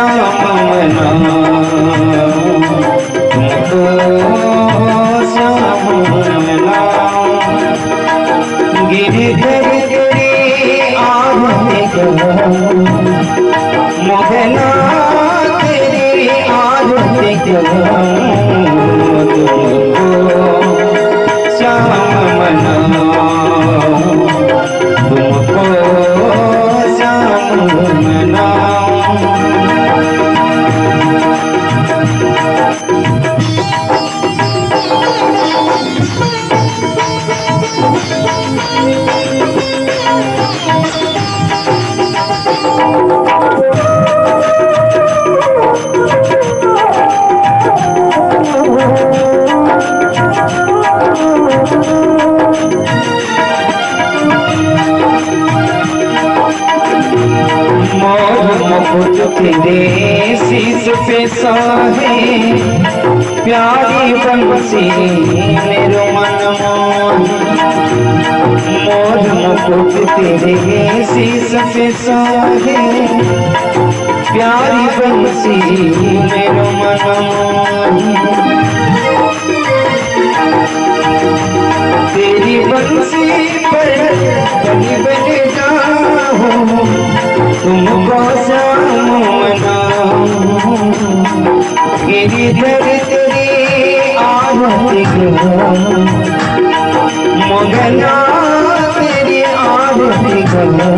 श्याम मनाऊं, तुमको श्याम मनाऊं। गिरधर तेरी आरती करूं, मोहना तेरी आरती करूं, तुमको श्याम मनाऊं, तुमको श्याम मनाऊं। मुकुट तेरे शीश पे सोहे, प्यारी बंसी मेरो मन मोहे। मोर मुकुट तेरे शीश पे सोहे, प्यारी बंसी मेरो मन मोहे। तेरी बंसी पर बनी बने जाऊं, तुमको श्याम मनाऊं। गिरधर तेरी आरती करूं, मोहना तेरी आरती करूं,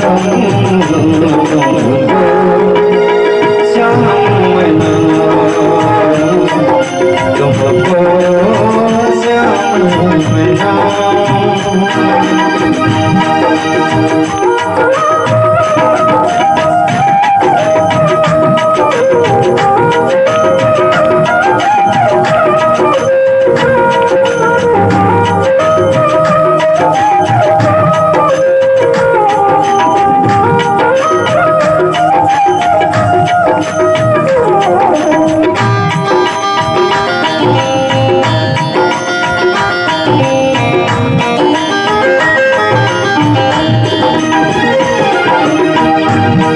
तुमको श्याम मनाऊं, तुमको श्याम मनाऊं।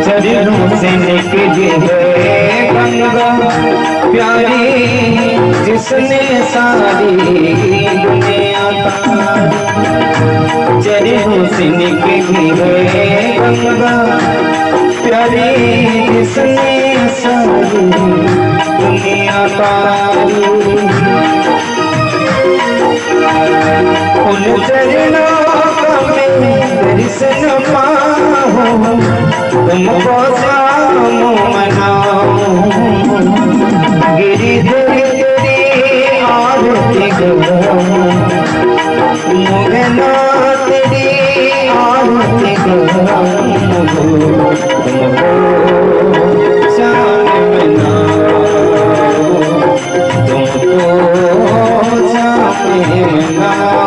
चरणों से निकली है गंगा प्यारी, जिसने सारी दुनिया तारी। चरणों से निकली है गंगा प्यारी, जिसने सारी दुनिया तारी। उन चरणों का मैं दर्शन पाऊं, तुमको श्याम मनाऊं। गिरधर तेरी आरती करूं, मोहना तेरी आरती करूं, तुमको श्याम मनाऊं, तुमको श्याम मनाऊं।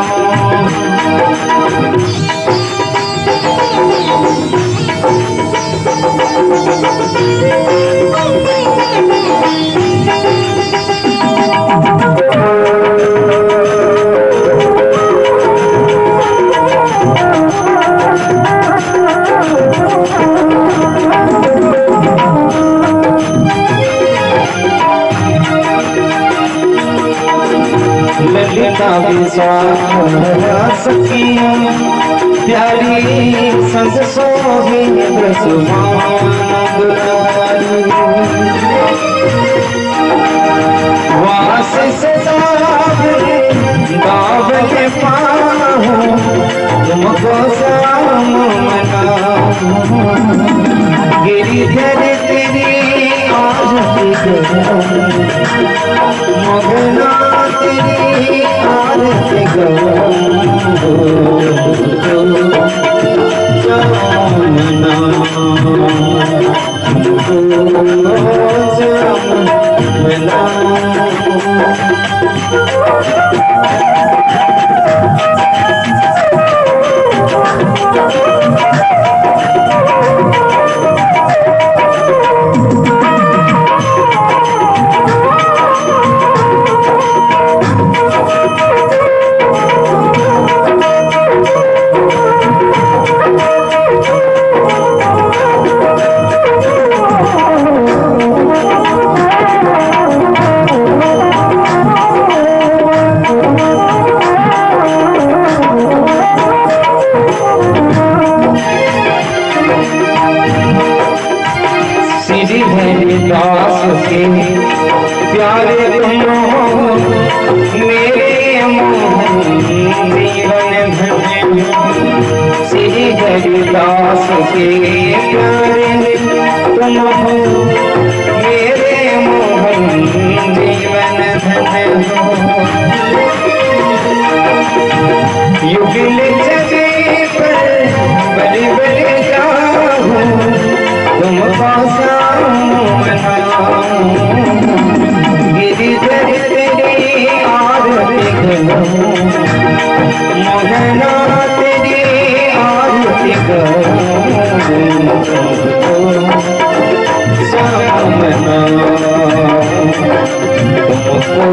ललिता विश्वास सखिया प्यारी, संग सोहे ब्रजमान दुलारी। वास से दावत पाऊं, तुमको श्याम मनाऊं। गिरधर तेरी आरती करूं, मोहना तेरी आरती करूं, श्याम मनाऊं, श्याम मनाऊं। के प्यारे तुम हो मेरे मोहन जीवन धन हो युगल जगे पर बड़े बड़े जाऊं तुमको मनाऊं गिरिधर तेरी आरती करूं मोहना तेरी आरती करूं सामना तुमको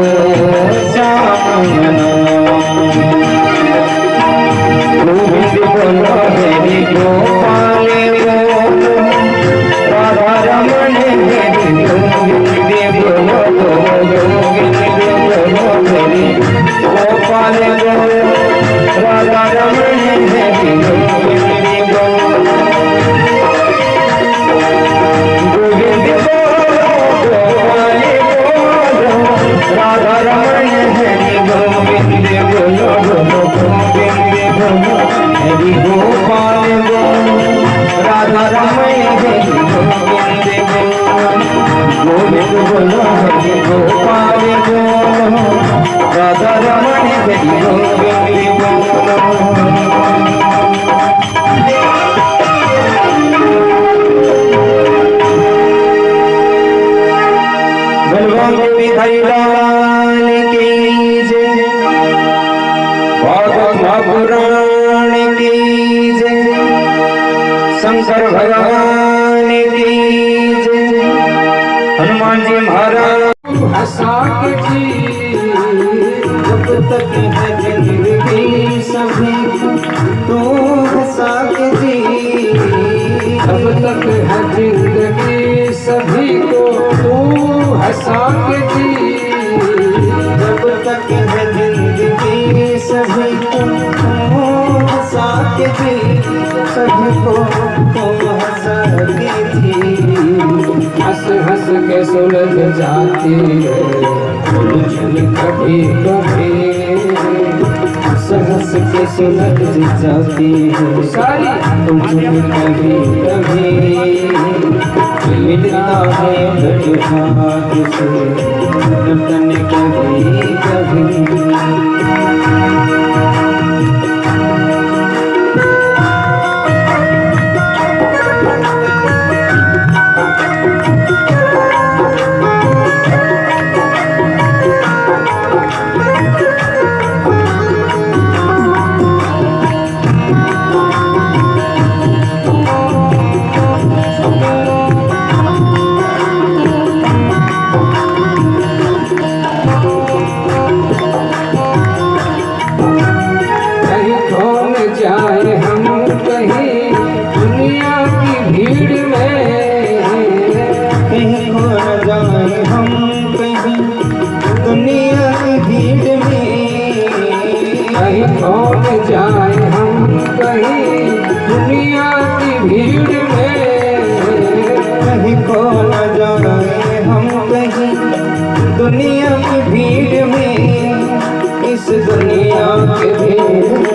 सामना गोविंद बोलो हरि गोपाल बोलो राधा रमण हरि गोविंद बोलो गोविंद बोलो हरि गोपाल बोलो राधा रमण हरि गोविंद बोलो गोविंद बोलो गोपाल बोलो राधा रमण हरि गोविंद बोलो गोविंद बोलो हरि गोपाल बोलो राधा रमण हरि गोविंद बोलो गोविंद बोलो हरि गोपाल बोलो राधा रमण हरि गोविंद बोलो बलवान बिहारी लाल की जय भागवत महापुराण की जय शंकर भगवान की जय हनुमान जी महाराज असाक जी जब तक है जिंदगी सभी तो हसाक जी जब तक है जिंदगी सभी को तू हसाक जी जब तक है जिंदगी सभी को हसाक जी सभी को हसाक जी हंस हंस के सुलझ जाती है उलझन कभी कभी हंस हंस के सुलझ जाती है सारी उलझन कभी कभी मिलता है बड़े भाग्य से रतन कभी कभी जाए हम कहीं दुनिया की भीड़ में कहीं खो न जाए हम कहीं दुनिया की भीड़ में कहीं खो न जाए हम कहीं दुनिया की भीड़ में कहीं खो न जाए हम कहीं दुनिया की भीड़ में इस दुनिया की भीड़ में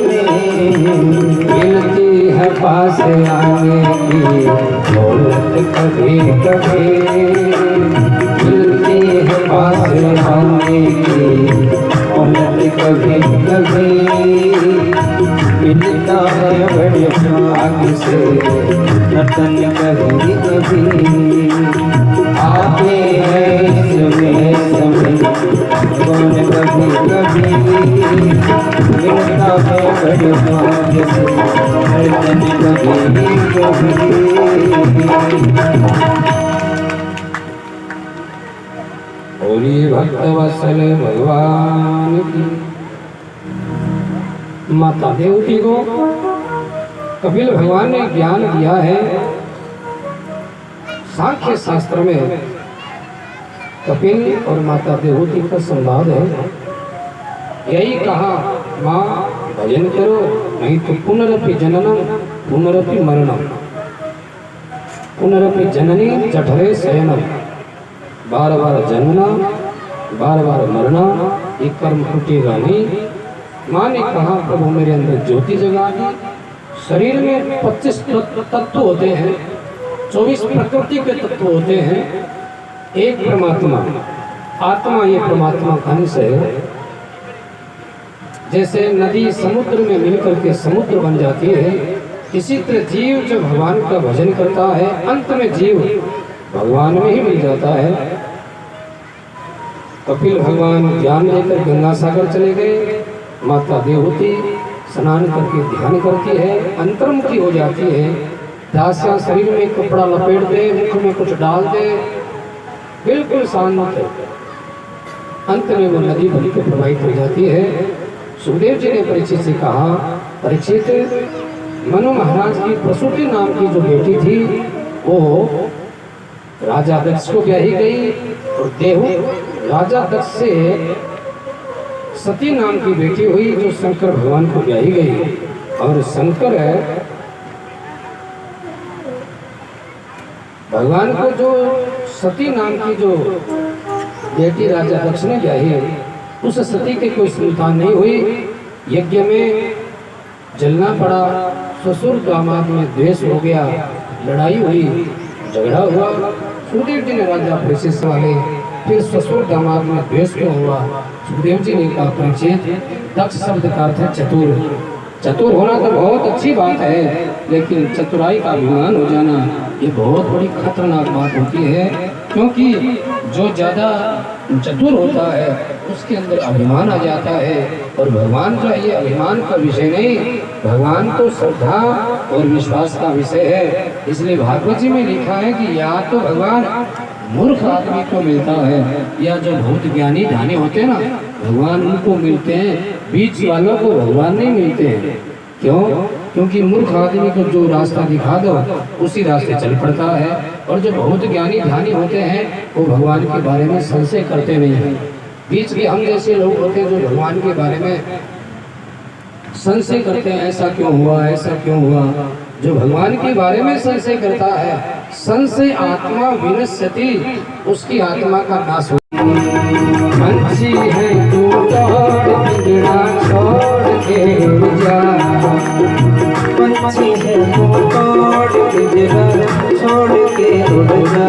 मिलती है पास आने की दौलत कभी कभी मिलती है पास आने की दौलत कभी कभी मिलता है बड़े भाग्य से रतन कभी कभी आते हैं समय समय कौन कभी कभी मिलता है बड़े भाग्य से रतन कभी कभी बोलिए भक्तवत्सल भगवान की। माता देवती को कपिल भगवान ने ज्ञान दिया है। सांख्य शास्त्र में कपिल और माता देवती का संवाद है। यही कहा माँ भजन करो नहीं तो पुनरपि जननम पुनरपि मरणम पुनरपि जननी जठरे शयनम। बार बार जन्मना बार बार मरना ये कर्म टूटेगा नहीं। माँ ने कहा प्रभु मेरे अंदर ज्योति जगा दी शरीर में 25 तत्व होते हैं, 24 प्रकृति के तत्व होते हैं, एक परमात्मा आत्मा, ये परमात्मा का अंश है। जैसे नदी समुद्र में मिलकर के समुद्र बन जाती है, इसी तरह जीव जब भगवान का भजन करता है, अंत में जीव भगवान में ही मिल जाता है। कपिल भगवान ज्ञान लेकर गंगा सागर चले गए, माता देवहूति स्नान करके ध्यान करती है, अंतर्मुखी हो जाती है। दासियां शरीर में कपड़ा लपेट दे, मुख में कुछ डाल दे, बिल्कुल शांत है। अंत में वो नदी बन के प्रवाहित हो जाती है। सुखदेव जी ने परीक्षित से कहा, परीक्षित, मनु महाराज की प्रसूति नाम की जो बेटी थी वो राजा दक्ष को ब्याही गई, और देहु राजा दक्ष से सती नाम की बेटी हुई जो शंकर भगवान को ब्याही गई। और शंकर भगवान को जो सती नाम की जो बेटी राजा दक्ष ने ब्याही, उस सती के कोई संतान नहीं हुई। यज्ञ में जलना पड़ा, ससुर दामाद में द्वेष हो गया, लड़ाई हुई, झगड़ा हुआ। सुखदेव जी ने राजा परीक्षित से वाले, फिर ससुर दामाद में द्वेष क्यों हुआ? सुखदेव जी ने कहा, परीक्षित, दक्ष शब्द का अर्थ है चतुर। चतुर होना तो बहुत अच्छी बात है, लेकिन चतुराई का अभिमान हो जाना ये बहुत बड़ी खतरनाक बात होती है। क्योंकि जो ज़्यादा चतुर होता है उसके अंदर अभिमान आ जाता है, और भगवान जो है ये अभिमान का विषय नहीं, भगवान तो श्रद्धा और विश्वास का विषय है। इसलिए भागवत जी में लिखा है कि या तो भगवान मूर्ख आदमी को मिलता है, या जो बहुत ज्ञानी ध्यानी होते हैं ना, भगवान उनको मिलते हैं, बीच वालों को भगवान नहीं मिलते हैं। क्यों? क्योंकि मूर्ख आदमी को जो रास्ता दिखा दो उसी रास्ते चल पड़ता है, और जो बहुत ज्ञानी ध्यानी होते हैं वो भगवान के बारे में संशय करते नहीं हैं। बीच के हम जैसे लोग होते हैं जो भगवान के बारे में संशय करते हैं, ऐसा क्यों हुआ, ऐसा क्यों हुआ। जो भगवान के बारे में संशय करता है, संशय आत्मा विनश्यति, उसकी आत्मा का नाश हो। पंछी है तू दौड़ पिंजरा छोड़ के जा, पंछी है तू दौड़ पिंजरा छोड़ के उड़ जा,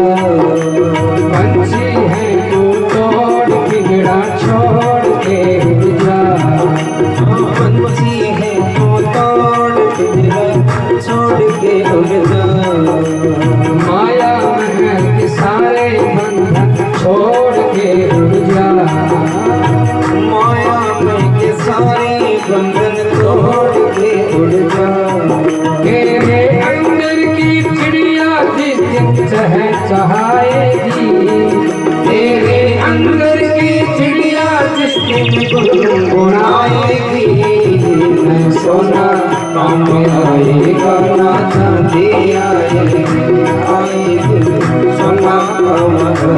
पंछी है तू दौड़ पिंजरा छोड़ के जा, पंछी है तू दौड़ पिंजरा छोड़ के उड़ जा, माया महल के सारे बंधन छोड़ के उड़ जा, माया में के सारे बंधन तोड़ के उड़ जा, तेरे अंदर की चिड़िया जिस दिन चहचहाएगी, तेरे अंदर की चिड़िया जिस दिन गुनगुनाएगी, न सोना काम आएगा ना चांदी आएगी, सोना काम आएगा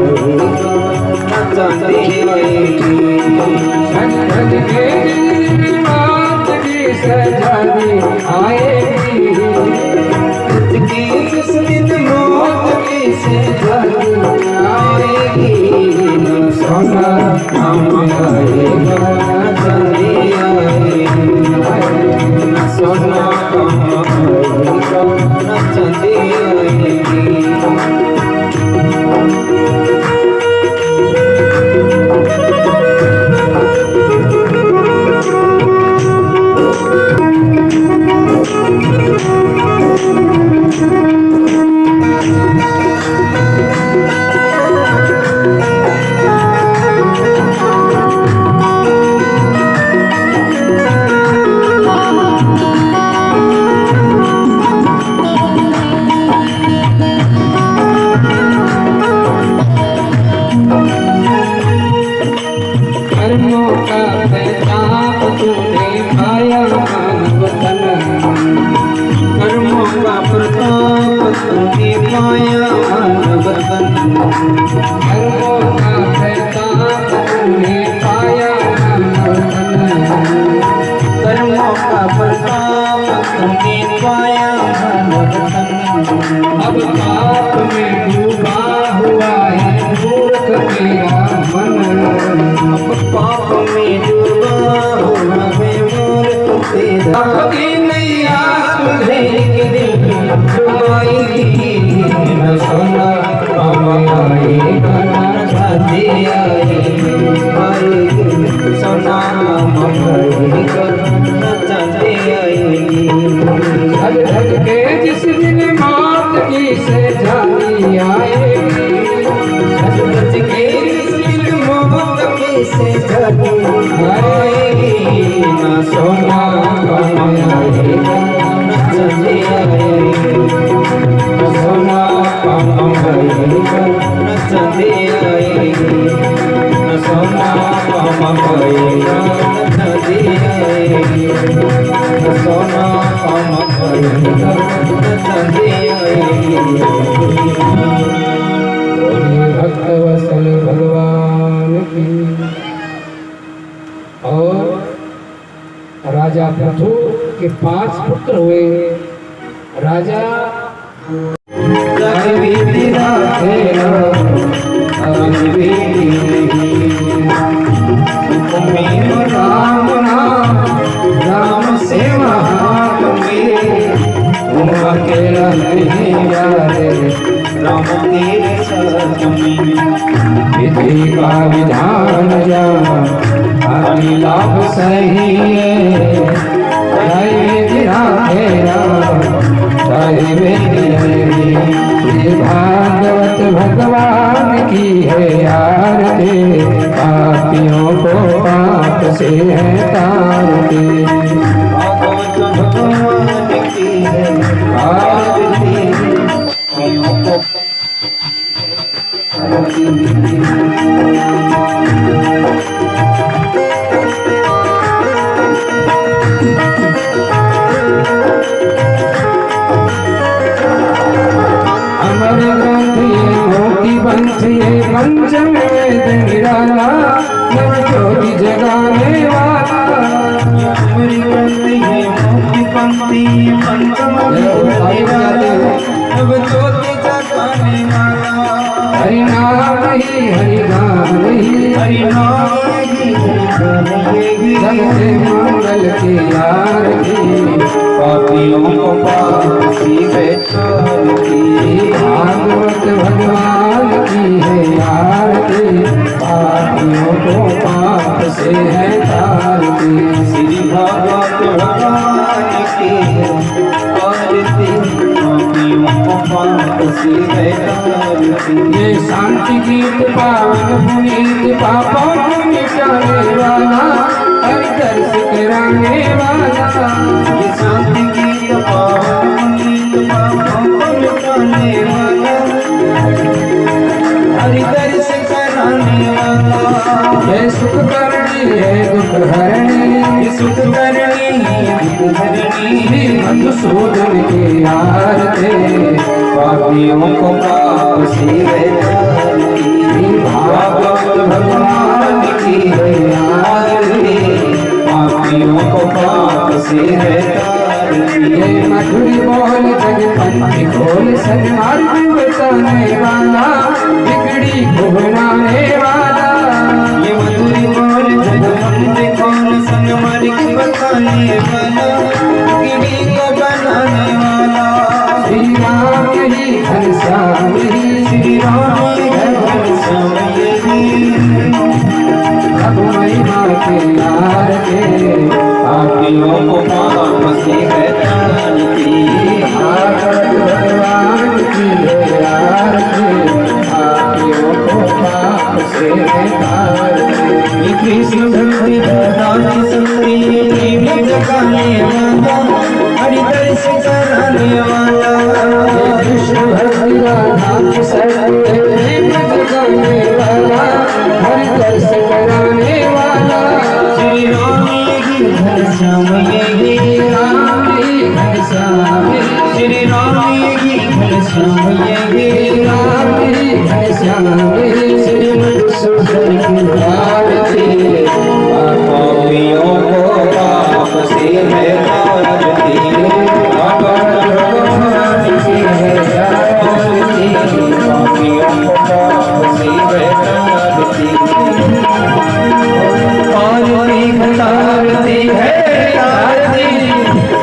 ना चांदी आएगी, संगत के दिन बात की सजानी आएगी, जिस दिन मौत की सजानी आएगी, न सोना काम आएगा ना चांदी आएगी, न सोना काम आएगा ना चांदी आएगी। कर्मों का प्रताप तूने पाया मानव तन, कर्मों का प्रताप तूने पाया मानव तन, कर्मों का प्रताप तूने पाया मानव तन, कर्मों का प्रताप तूने पाया मानव तन, अब पाप में डूबा हुआ है मूर्ख तेरा मन, अब पाप में डूबा हुआ है मूर्ख तेरा अपनी नैया तुझे आएगा नचाते आएंगे सोना आएगा नचाते आएंगे धक धक के जिस दिन मौत की सजानी आएगी सच सच के सिर मोहब्बत की सजानी आएगी ना सोना आएगा नचाते आएंगे सोना आएगा नचाते आएंगे सोना आएगा नचाते आएंगे सोना आएगा नचाते आएंगे। बोलिए भक्तवत्सल भगवान की। और राजा पृथु के 5 पुत्र हुए। राजा राम से अकेला नहीं यारे राम तेरे साथ में विधि का विधान जाना आदि लाभ सही है। जय विधि राधेरा जय विधि हरि। श्री भागवत भगवान की है आरती पापियों को पाप से है तारती। भागवत भगवान की है आरती पापियों को अमर ग्रंथ ये मोती पंथ ये पंचम वेद निराला नव ज्योति जगाने वाला। अमर ग्रंथ है मोती पंक्ति पंचम निराला अब ज्योति जगाने वाला। हरि नाम ही हरि गान ही हरि नाम ही जगते मंगल की आरती पापियों को पाप से बचाती। भागवत भगवान की है आरती पापियों को पाप से है तारती। श्री भागवत भगवान की आरती पापियों को पाप से बचाती। ये शांति गीत पावन पुनीत पापों को मिटाने वाला हरि दर्श कराने वाला। ये शांति की पावन पुनीत पापों को मिटाने वाला हरि दर्श कराने वाला। ये सुख करनी है दुख हरणी ये सुख करनी दुख हरणी श्री मधुसूदन की आरती पापियों को पाप से बचाती। भागवत भगवान की है आरती पापियों को पाप से बचाती। ये मधुरी बोल जग पंथी खोल सन्मार्ग बताने वाला बिगड़ी को बनाने वाला। ये मधुरी बोल जगवंत कौन सनमार्ग बताने वाला गिरी को बनाने वाला। श्री राम ही घनश्याम ही श्री राम घनश्याम यही प्रभु महिमा के आरती पापियों को पाप से बचाती। भागवत भगवान की है आरती पापियों को पाप से है तारती। ये कृष्ण भक्ति दानी शक्ति देवी जगाने वाला हरि दर्श कराने वाला। कृष्ण भक्ति राधा की शक्ति जगाने वाला हरि दर्श कराने वाला। श्री राम यही घनश्याम यही राम ही घनश्याम श्री राम यही घनश्याम यही राम ही घनश्याम श्री मधुसूदन की आरती पापियों को पाप से बचाती। भागवत भगवान की है आरती पापियों को पाप से बचाती। आरती घटारती है आरती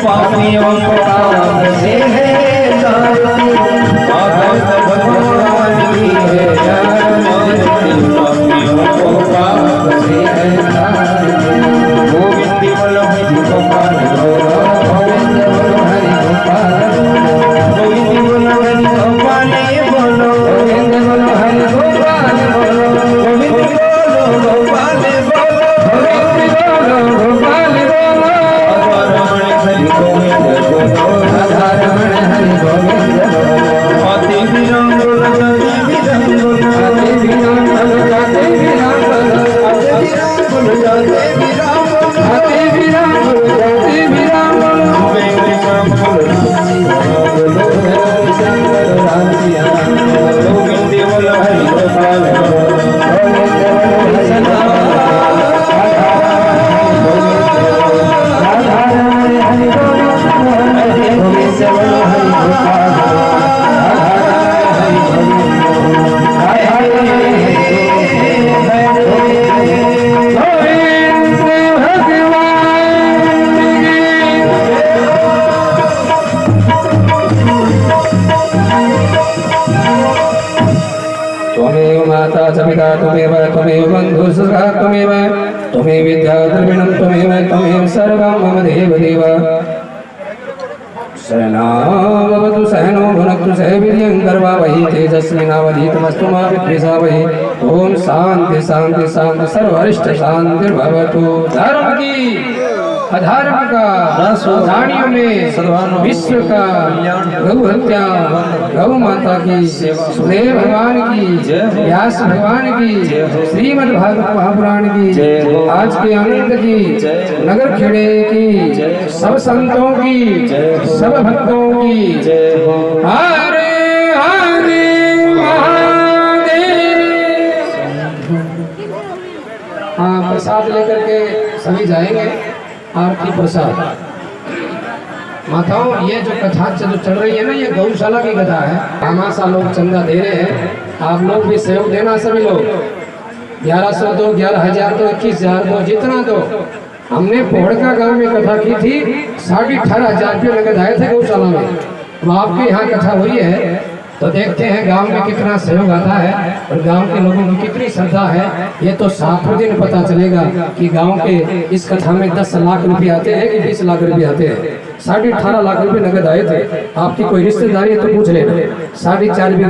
पापियों को पाप से है तारती। भागवत भगवान की है पापियों को पाप से हटाए। गोविंद बोलो हरि गोपाल गोविंद बोलो हरि गोपाल गोविंद बोलो हरि गोपाल बोलो गोविंद बोलो हरि गोपाल बोलो गोविंद बोलो गोपाल बोलो गोविंद बोलो गोपाल बोलो रमण हरि गोविंद बोलो राधा रमण हरि गोविंद बोलो आते विराम बोलो जाते विराम बोलो आते विराम बोलो जाते विराम बोलो आते विराम बोलो जाते विराम बोलो आते विराम बोलो जाते विराम बोलो वेंकट श्याम बोलो राम सिया गोविंद बोलो हरि गोपाल गोविंद त्वमेव माता च पिता त्वमेव त्वमेव बन्धुः सखा त्वमेव त्वमेव विद्या द्रविणं त्वमेव सर्वं मम देवदेव सहनावतु सहनो भुनक्तु सह वीर्यं कर्वावहै तेजस्विनावधीतमस्तु मा विद्विषावहै ओम शांति शांति शांति सर्वरिष्ट शांतिर्भवतु। धर्म की अधर्म का प्राणियों में विश्व का गौ हत्या गौ माता की सुदेव भगवान की व्यास भगवान की श्रीमद् भागवत महापुराण की आज के आनंद की नगर खेड़े की सब संतों की सब भक्तों की हरे हरे महादेव। हाँ प्रसाद लेकर के सभी जाएंगे। आरती प्रसाद माताओं ये जो कथा जो चल रही है ना ये गौशाला की कथा है। हमाशा लोग चंदा दे रहे हैं आप लोग भी सहयोग देना सभी लोग 1100 दो 11,000 दो 21,000 दो जितना दो। हमने पोहड़का गांव में कथा की थी 18,500 रुपये नगद आए थे गौशाला में। तो आपके यहाँ कथा हुई है तो देखते हैं गांव में कितना सहयोग आता है और गांव के लोगों की कितनी श्रद्धा है। ये तो 7वें दिन पता चलेगा कि गांव के इस कथा में 10 लाख रुपए आते हैं कि 20 लाख रुपए आते हैं। 18.5 लाख रुपए नगद आए थे। आपकी कोई रिश्तेदारी है तो पूछ लेना। 4.5